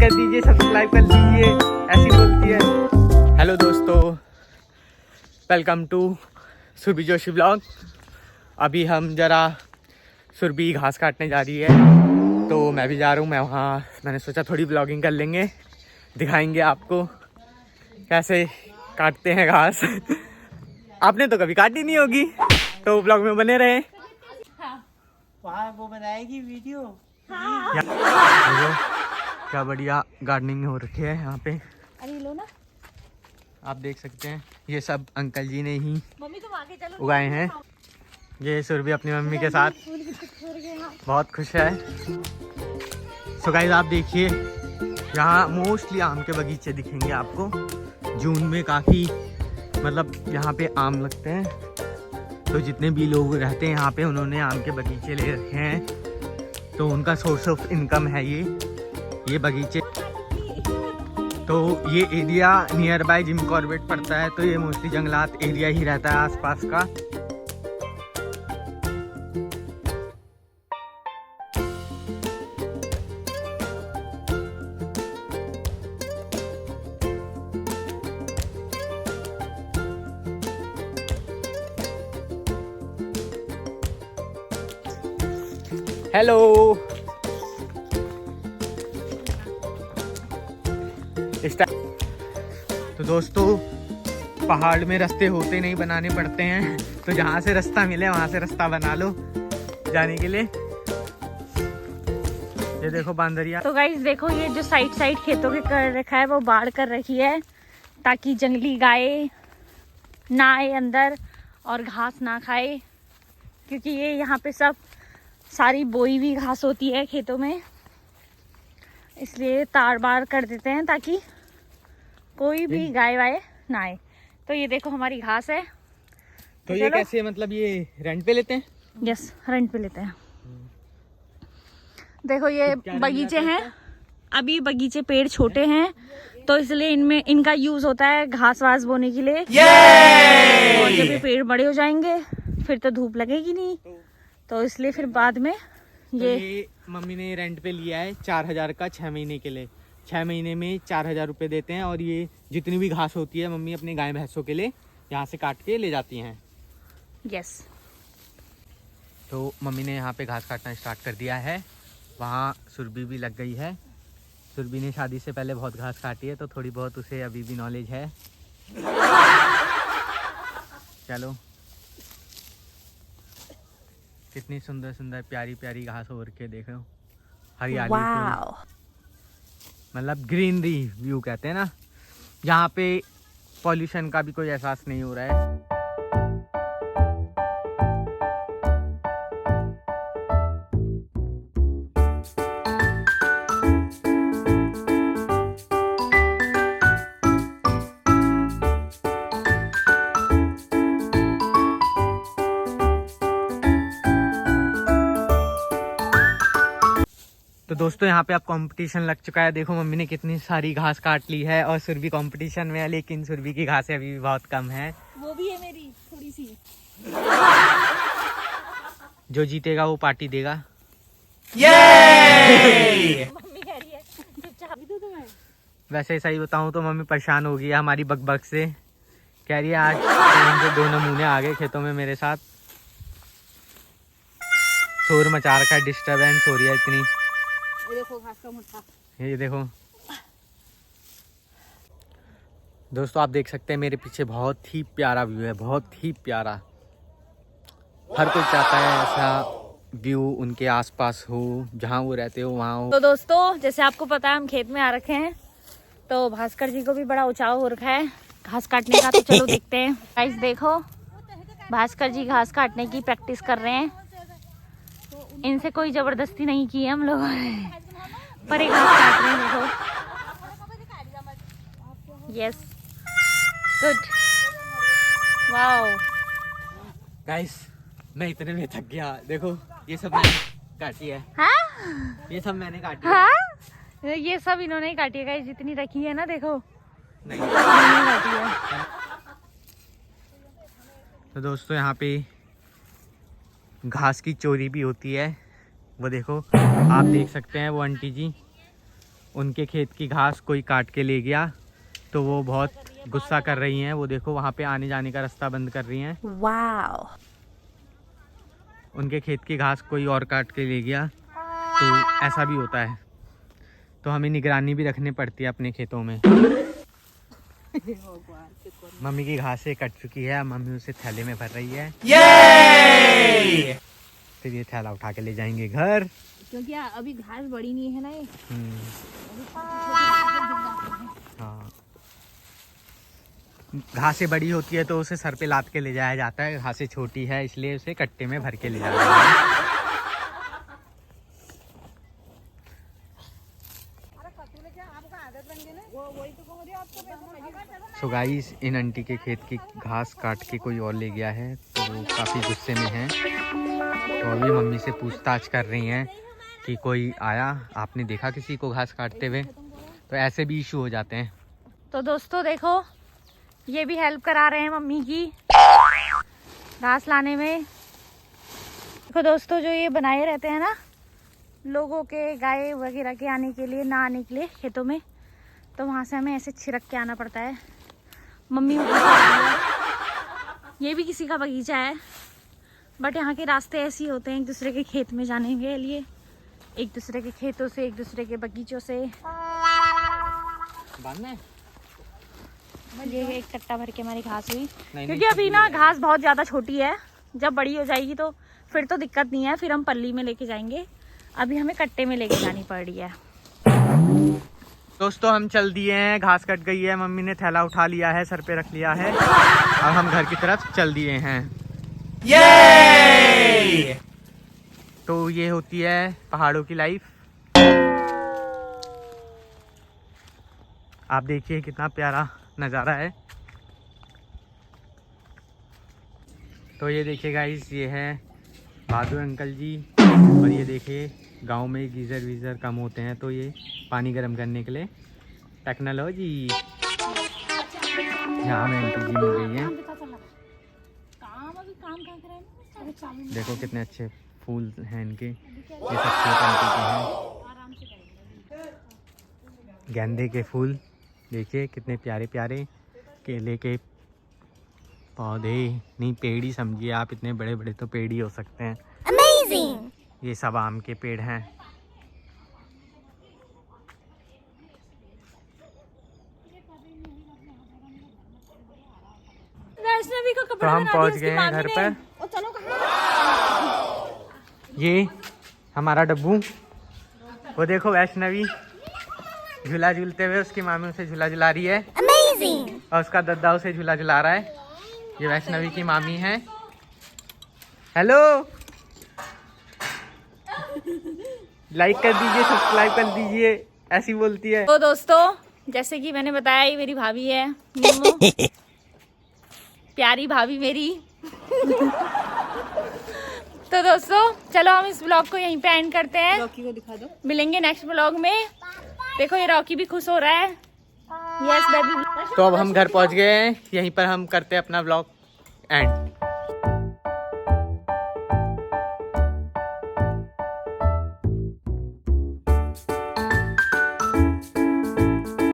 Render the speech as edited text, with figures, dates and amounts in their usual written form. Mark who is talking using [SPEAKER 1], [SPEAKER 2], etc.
[SPEAKER 1] कर दीजिए, सब्सक्राइब कर दीजिए, ऐसी बोलती है। हेलो दोस्तों, welcome to Surabhi Joshi blog. अभी हम जरा सुरभि घास काटने जा रही है, तो मैं भी जा रहा हूँ। मैंने सोचा थोड़ी ब्लॉगिंग कर लेंगे, दिखाएंगे आपको कैसे काटते हैं घास। आपने तो कभी काटी नहीं होगी, तो ब्लॉग में बने रहे।
[SPEAKER 2] वहाँ वो बनाएगी वीडियो।
[SPEAKER 1] हाँ। क्या बढ़िया गार्डनिंग हो रखी है यहाँ पे।
[SPEAKER 3] अरे लो ना,
[SPEAKER 1] आप देख सकते हैं, ये सब अंकल जी ने ही
[SPEAKER 3] मम्मी तुम आगे चलो,
[SPEAKER 1] उगाए हैं। ये सुरभि अपनी मम्मी के साथ बहुत खुश है। सो गाइस, आप देखिए, यहाँ मोस्टली आम के बगीचे दिखेंगे आपको। जून में काफ़ी मतलब यहाँ पे आम लगते हैं, तो जितने भी लोग रहते हैं यहाँ पे उन्होंने आम के बगीचे ले रखे हैं, तो उनका सोर्स ऑफ इनकम है ये बगीचे। तो ये area near by Jim Corbett पड़ता है, तो ये मोस्टली जंगलात एरिया ही रहता है आसपास का। हेलो, तो दोस्तों, पहाड़ में रास्ते होते नहीं, बनाने पड़ते हैं। तो जहाँ से रास्ता मिले वहाँ से रास्ता बना लो जाने के लिए। ये देखो बांदरिया।
[SPEAKER 3] तो गाइस देखो, ये जो साइड साइड खेतों के कर रखा है वो बाढ़ कर रखी है, ताकि जंगली गाय ना आए अंदर और घास ना खाए, क्योंकि ये यहाँ पे सब सारी बोई हुई घास होती है खेतों में, इसलिए तार बार कर देते हैं ताकि कोई भी गाय वाय ना आए। तो ये देखो हमारी घास है।
[SPEAKER 1] तो ये कैसे, मतलब ये रेंट पे लेते हैं?
[SPEAKER 3] यस, रेंट पे लेते हैं। देखो ये बगीचे हैं, अभी बगीचे पेड़ छोटे हैं, तो इसलिए इनमें इनका यूज होता है घास वास बोने के लिए। और जब ये पेड़ बड़े हो जाएंगे फिर तो धूप लगेगी नहीं, तो इसलिए फिर बाद में
[SPEAKER 1] ये मम्मी ने रेंट पे लिया है 4,000 का 6 महीने के लिए। 6 महीने में 4,000 रुपये देते हैं, और ये जितनी भी घास होती है मम्मी अपने गाय भैंसों के लिए यहाँ से काट के ले जाती हैं।
[SPEAKER 3] यस।
[SPEAKER 1] तो मम्मी ने यहाँ पे घास काटना स्टार्ट कर दिया है। वहाँ सुरभि भी लग गई है। सुरभि ने शादी से पहले बहुत घास काटी है, तो थोड़ी बहुत उसे अभी भी नॉलेज है। चलो, कितनी सुंदर सुंदर प्यारी प्यारी घास हो रखी है, देखो हरियाली, मतलब ग्रीनरी व्यू कहते हैं ना। यहाँ पे पॉल्यूशन का भी कोई एहसास नहीं हो रहा है। तो दोस्तों, यहाँ पे अब कंपटीशन लग चुका है। देखो मम्मी ने कितनी सारी घास काट ली है, और सुरभि कंपटीशन में है, लेकिन सुरभि की घासें अभी भी बहुत कम है।
[SPEAKER 3] वो भी है मेरी थोड़ी सी।
[SPEAKER 1] जो जीतेगा वो पार्टी देगा।
[SPEAKER 3] मम्मी कह रही है चुपचाप दूं तुम्हें।
[SPEAKER 1] वैसे सही बताऊं तो मम्मी परेशान हो गई है हमारी बक से। कह रही है आज तो 2 नमूने आ गए खेतों में मेरे साथ, शोर मचा रखा है, डिस्टर्बेंस हो रही है इतनी।
[SPEAKER 3] देखो घास का मुट्ठा,
[SPEAKER 1] ये देखो दोस्तों, आप देख सकते हैं मेरे पीछे बहुत ही प्यारा व्यू है, बहुत ही प्यारा। हर कोई चाहता है ऐसा व्यू उनके आसपास हो, जहाँ वो रहते हो वहाँ हो।
[SPEAKER 3] तो दोस्तों, जैसे आपको पता है हम खेत में आ रखे हैं, तो भास्कर जी को भी बड़ा उचाव हो रखा है घास काटने का। तो चलो देखते हैं। गाइस देखो, भास्कर जी घास काटने की प्रैक्टिस कर रहे हैं। इनसे कोई जबरदस्ती नहीं की है हम लोगों ने, पर एक घास काट रहे हैं। देखो, यस, गुड, वाओ।
[SPEAKER 1] गाइस, मैं इतने में थक गया। देखो ये सब मैंने काटी है।
[SPEAKER 3] हाँ?
[SPEAKER 1] ये सब मैंने काटी है।
[SPEAKER 3] हाँ? ये सब इन्होंने ही काटी है गाइस, जितनी रखी है ना, देखो
[SPEAKER 1] नहीं
[SPEAKER 3] काटी है।
[SPEAKER 1] तो दोस्तों, यहाँ पे घास की चोरी भी होती है। वो देखो, आप देख सकते हैं वो आंटी जी उनके खेत की घास कोई काट के ले गया, तो वो बहुत गुस्सा कर रही हैं। वो देखो वहाँ पे आने जाने का रास्ता बंद कर रही हैं।
[SPEAKER 3] वाओ।
[SPEAKER 1] उनके खेत की घास कोई और काट के ले गया, तो ऐसा भी होता है। तो हमें निगरानी भी रखनी पड़ती है अपने खेतों में। मम्मी की घासें कट चुकी है, मम्मी उसे थैले में भर रही है। फिर ये थैला उठा के ले जाएंगे घर,
[SPEAKER 3] क्योंकि अभी घास बड़ी नहीं है ना ये।
[SPEAKER 1] हाँ, घासें बड़ी होती है तो उसे सर पे लाद के ले जाया जाता है। घासें छोटी है इसलिए उसे कट्टे में भर के ले जाया जाता है। तो गाइस, इन आंटी के खेत की घास काट के कोई और ले गया है, तो वो काफ़ी गुस्से में हैं। तो अभी मम्मी से पूछताछ कर रही हैं कि कोई आया, आपने देखा किसी को घास काटते हुए? तो ऐसे भी इशू हो जाते हैं।
[SPEAKER 3] तो दोस्तों देखो, ये भी हेल्प करा रहे हैं मम्मी की घास लाने में। देखो दोस्तों, जो ये बनाए रहते हैं ना लोगों के गाय वगैरह के आने के लिए, ना आने के लिए खेतों में, तो वहाँ से हमें ऐसे छिड़क के आना पड़ता है। मम्मी ये भी किसी का बगीचा है, बट यहाँ के रास्ते ऐसे ही होते हैं एक दूसरे के खेत में जाने के लिए, एक दूसरे के खेतों से, एक दूसरे के बगीचों से। ये एक कट्टा भर के हमारी घास हुई, क्योंकि अभी ना घास बहुत ज़्यादा छोटी है। जब बड़ी हो जाएगी तो फिर तो दिक्कत नहीं है, फिर हम पल्ली में लेके जाएंगे। अभी हमें कट्टे में लेके जानी पड़ रही है।
[SPEAKER 1] दोस्तों, हम चल दिए हैं, घास कट गई है, मम्मी ने थैला उठा लिया है, सर पे रख लिया है, और हम घर की तरफ चल दिए हैं। ये तो ये होती है पहाड़ों की लाइफ। आप देखिए कितना प्यारा नज़ारा है। तो ये देखिए गाइस, ये है बहादुर अंकल जी, और ये देखिए गांव में गीज़र वीज़र कम होते हैं, तो ये पानी गर्म करने के लिए टेक्नोलॉजी। यहाँ में आंटी जी मिल गई हैं। देखो कितने अच्छे फूल हैं इनके, ये सब खेत आंटी के हैं। गेंदे के फूल देखिए कितने प्यारे प्यारे, केले के पौधे, नहीं पेड़ ही समझिए आप, इतने बड़े बड़े तो पेड़ ही हो सकते हैं। Amazing! ये सब आम के पेड़ हैं।
[SPEAKER 3] वैष्णवी को
[SPEAKER 1] तो
[SPEAKER 3] कपड़ा
[SPEAKER 1] हम पहुंच गए हैं घर पर। ये हमारा डब्बू, वो देखो वैष्णवी झूला झूलते हुए उसकी मामी उसे झूला झुला रही है। Amazing! और उसका दद्दा उसे झूला झुला रहा है। ये वैष्णवी की मामी है। हेलो, लाइक कर दीजिए, सब्सक्राइब कर दीजिए, ऐसी बोलती है।
[SPEAKER 3] तो दोस्तों, जैसे कि मैंने बताया, ये मेरी भाभी है नीमू, प्यारी भाभी मेरी। तो दोस्तों चलो हम इस ब्लॉग को यहीं पे एंड करते हैं। रॉकी को दिखा दो, मिलेंगे नेक्स्ट ब्लॉग में। देखो ये रॉकी भी खुश हो रहा है। Yes baby.
[SPEAKER 1] तो अब हम घर पहुंच गए हैं, यहीं पर हम करते हैं अपना ब्लॉग एंड।